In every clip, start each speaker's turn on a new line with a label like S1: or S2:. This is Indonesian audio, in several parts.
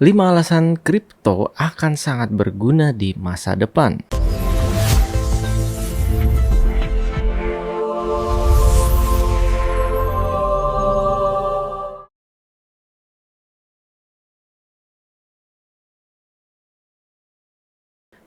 S1: 5 alasan kripto akan sangat berguna di masa depan.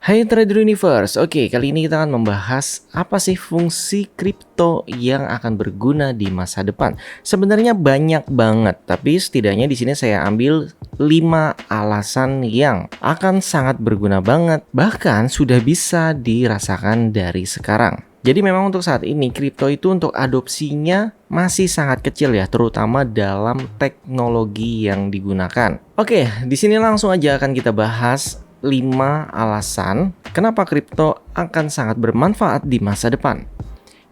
S1: Hai Trader Universe, oke kali ini kita akan membahas apa sih fungsi kripto yang akan berguna di masa depan. Sebenarnya banyak banget, tapi setidaknya di sini saya ambil 5 alasan yang akan sangat berguna banget, bahkan sudah bisa dirasakan dari sekarang. Jadi memang untuk saat ini kripto itu untuk adopsinya masih sangat kecil ya, terutama dalam teknologi yang digunakan. Oke, di sini langsung aja akan kita bahas 5 alasan kenapa kripto akan sangat bermanfaat di masa depan.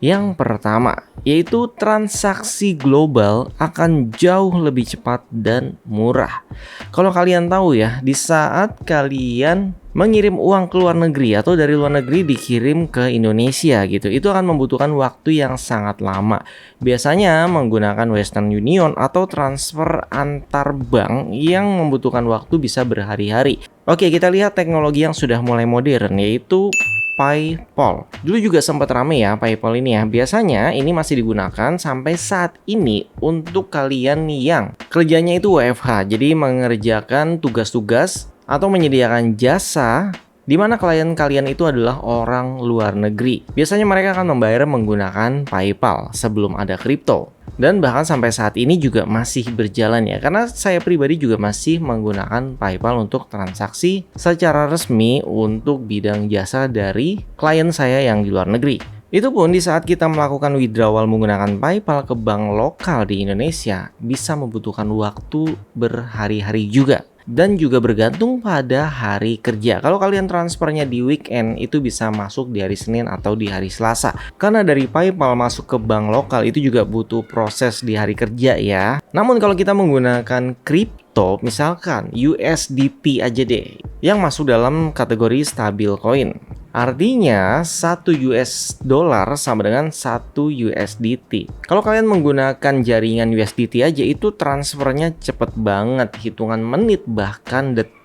S1: Yang pertama, yaitu transaksi global akan jauh lebih cepat dan murah. Kalau kalian tahu ya, di saat kalian mengirim uang ke luar negeri atau dari luar negeri dikirim ke Indonesia gitu, itu akan membutuhkan waktu yang sangat lama. Biasanya menggunakan Western Union atau transfer antar bank yang membutuhkan waktu bisa berhari-hari. Oke, kita lihat teknologi yang sudah mulai modern, yaitu PayPal. Dulu juga sempat rame ya PayPal ini ya. Biasanya ini masih digunakan sampai saat ini untuk kalian yang kerjanya itu WFH. Jadi mengerjakan tugas-tugas atau menyediakan jasa di mana klien kalian itu adalah orang luar negeri. Biasanya mereka akan membayar menggunakan PayPal sebelum ada kripto. Dan bahkan sampai saat ini juga masih berjalan ya, karena saya pribadi juga masih menggunakan PayPal untuk transaksi secara resmi untuk bidang jasa dari klien saya yang di luar negeri. Itu pun di saat kita melakukan withdrawal menggunakan PayPal ke bank lokal di Indonesia bisa membutuhkan waktu berhari-hari juga. Dan juga bergantung pada hari kerja. Kalau kalian transfernya di weekend, itu bisa masuk di hari Senin atau di hari Selasa. Karena dari PayPal masuk ke bank lokal itu juga butuh proses di hari kerja ya. Namun kalau kita menggunakan kripto, misalkan USDT aja deh, yang masuk dalam kategori stabil coin. Artinya 1 US dollar sama dengan 1 USDT. Kalau kalian menggunakan jaringan USDT aja itu transfernya cepet banget, hitungan menit bahkan detik.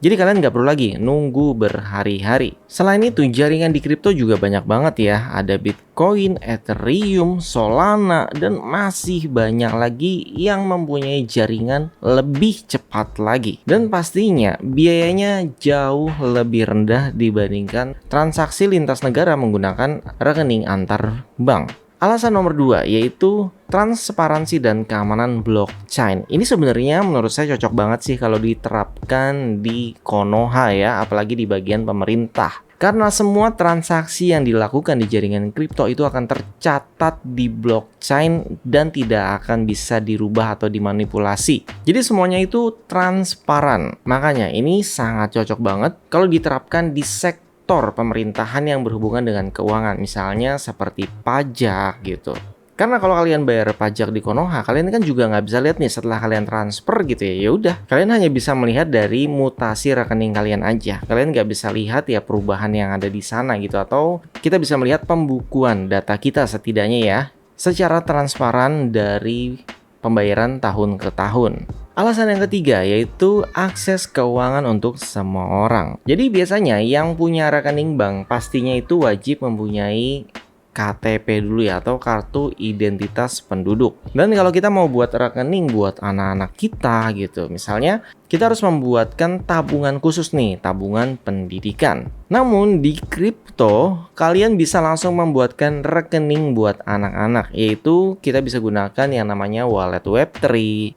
S1: Jadi kalian nggak perlu lagi nunggu berhari-hari. Selain itu jaringan di kripto juga banyak banget ya. Ada Bitcoin, Ethereum, Solana, dan masih banyak lagi yang mempunyai jaringan lebih cepat lagi. Dan pastinya biayanya jauh lebih rendah dibandingkan transaksi lintas negara menggunakan rekening antar bank. Alasan nomor 2 yaitu transparansi dan keamanan blockchain. Ini sebenarnya menurut saya cocok banget sih kalau diterapkan di Konoha ya, apalagi di bagian pemerintah. Karena semua transaksi yang dilakukan di jaringan kripto itu akan tercatat di blockchain dan tidak akan bisa dirubah atau dimanipulasi. Jadi semuanya itu transparan. Makanya ini sangat cocok banget kalau diterapkan di sektor pemerintahan yang berhubungan dengan keuangan, misalnya seperti pajak gitu. Karena kalau kalian bayar pajak di Konoha, kalian kan juga nggak bisa lihat nih setelah kalian transfer gitu ya. Ya udah, kalian hanya bisa melihat dari mutasi rekening kalian aja. Kalian nggak bisa lihat ya perubahan yang ada di sana gitu, atau kita bisa melihat pembukuan data kita setidaknya ya, secara transparan dari pembayaran tahun ke tahun. Alasan yang ketiga yaitu akses keuangan untuk semua orang. Jadi biasanya yang punya rekening bank pastinya itu wajib mempunyai KTP dulu ya, atau kartu identitas penduduk. Dan kalau kita mau buat rekening buat anak-anak kita gitu, misalnya kita harus membuatkan tabungan khusus nih, tabungan pendidikan. Namun di kripto kalian bisa langsung membuatkan rekening buat anak-anak, yaitu kita bisa gunakan yang namanya wallet Web3,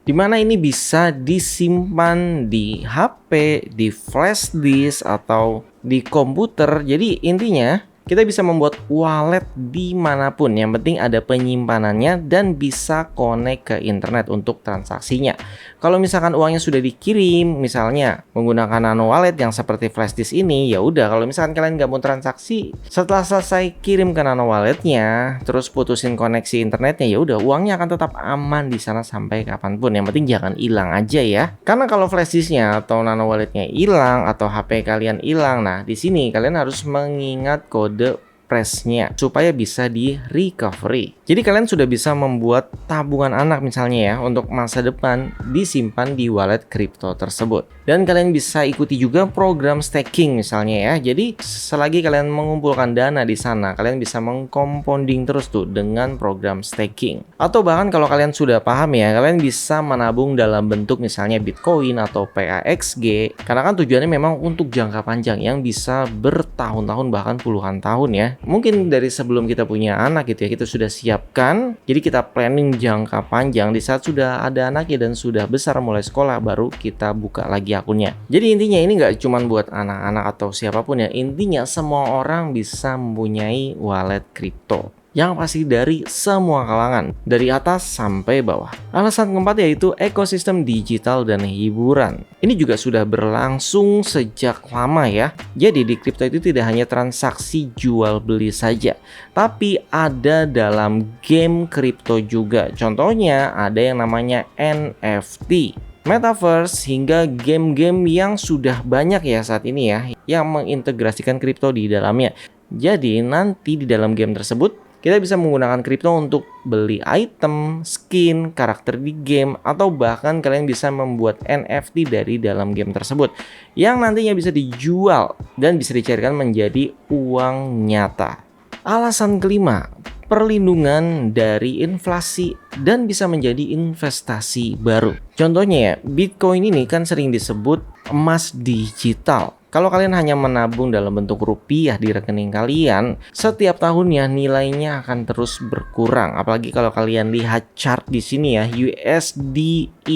S1: dimana ini bisa disimpan di HP, di flash disk, atau di komputer. Jadi intinya kita bisa membuat wallet dimanapun, yang penting ada penyimpanannya dan bisa connect ke internet untuk transaksinya. Kalau misalkan uangnya sudah dikirim, misalnya menggunakan nano wallet yang seperti flash disk ini, ya udah. Kalau misalkan kalian nggak mau transaksi, setelah selesai kirim ke nano walletnya, terus putusin koneksi internetnya, ya udah uangnya akan tetap aman di sana sampai kapanpun. Yang penting jangan hilang aja ya. Karena kalau flash disknya atau nano walletnya hilang atau HP kalian hilang, nah di sini kalian harus mengingat kode pressnya supaya bisa di recovery. Jadi kalian sudah bisa membuat tabungan anak misalnya ya untuk masa depan disimpan di wallet kripto tersebut. Dan kalian bisa ikuti juga program staking misalnya ya. Jadi selagi kalian mengumpulkan dana di sana, kalian bisa mengcompounding terus tuh dengan program staking. Atau bahkan kalau kalian sudah paham ya, kalian bisa menabung dalam bentuk misalnya Bitcoin atau PAXG. Karena kan tujuannya memang untuk jangka panjang yang bisa bertahun-tahun bahkan puluhan tahun ya. Mungkin dari sebelum kita punya anak gitu ya, kita sudah siapkan. Jadi kita planning jangka panjang, di saat sudah ada anaknya dan sudah besar mulai sekolah, baru kita buka lagi akunnya. Jadi intinya ini nggak cuma buat anak-anak atau siapapun ya, intinya semua orang bisa mempunyai wallet kripto. Yang pasti dari semua kalangan, dari atas sampai bawah. Alasan keempat yaitu ekosistem digital dan hiburan. Ini juga sudah berlangsung sejak lama ya. Jadi di kripto itu tidak hanya transaksi jual beli saja, tapi ada dalam game kripto juga. Contohnya ada yang namanya NFT, Metaverse, hingga game-game yang sudah banyak ya saat ini ya, yang mengintegrasikan kripto di dalamnya. Jadi nanti di dalam game tersebut kita bisa menggunakan kripto untuk beli item, skin, karakter di game, atau bahkan kalian bisa membuat NFT dari dalam game tersebut yang nantinya bisa dijual dan bisa dicairkan menjadi uang nyata. Alasan kelima, perlindungan dari inflasi dan bisa menjadi investasi baru. Contohnya ya, Bitcoin ini kan sering disebut emas digital. Kalau kalian hanya menabung dalam bentuk rupiah di rekening kalian, setiap tahunnya nilainya akan terus berkurang. Apalagi kalau kalian lihat chart di sini ya, USD/IDR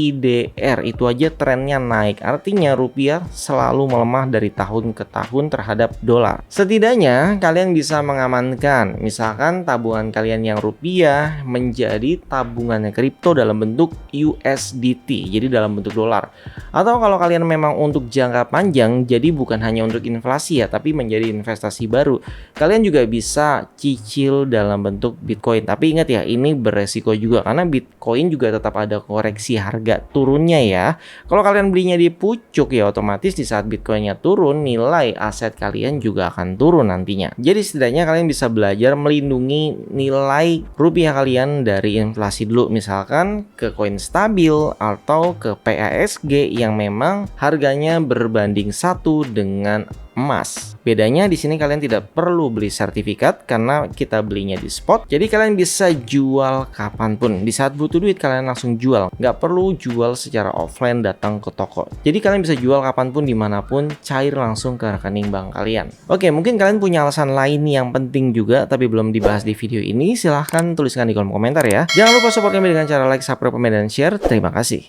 S1: itu aja trennya naik. Artinya rupiah selalu melemah dari tahun ke tahun terhadap dolar. Setidaknya kalian bisa mengamankan, misalkan tabungan kalian yang rupiah menjadi tabungannya kripto dalam bentuk USDT, jadi dalam bentuk dolar. Atau kalau kalian memang untuk jangka panjang, jadi bukan hanya untuk inflasi ya, tapi menjadi investasi baru. Kalian juga bisa cicil dalam bentuk Bitcoin. Tapi ingat ya, ini beresiko juga karena Bitcoin juga tetap ada koreksi harga turunnya ya. Kalau kalian belinya di pucuk ya, otomatis di saat Bitcoinnya turun, nilai aset kalian juga akan turun nantinya. Jadi setidaknya kalian bisa belajar melindungi nilai rupiah kalian dari inflasi dulu, misalkan ke koin stabil atau ke PAXG yang memang harganya berbanding satu dengan emas. Bedanya di sini kalian tidak perlu beli sertifikat karena kita belinya di spot. Jadi kalian bisa jual kapanpun. Di saat butuh duit kalian langsung jual. Nggak perlu jual secara offline datang ke toko. Jadi kalian bisa jual kapanpun dimanapun, cair langsung ke rekening bank kalian. Oke, mungkin kalian punya alasan lain yang penting juga tapi belum dibahas di video ini. Silahkan tuliskan di kolom komentar ya. Jangan lupa support kami dengan cara like, subscribe, komen, dan share. Terima kasih.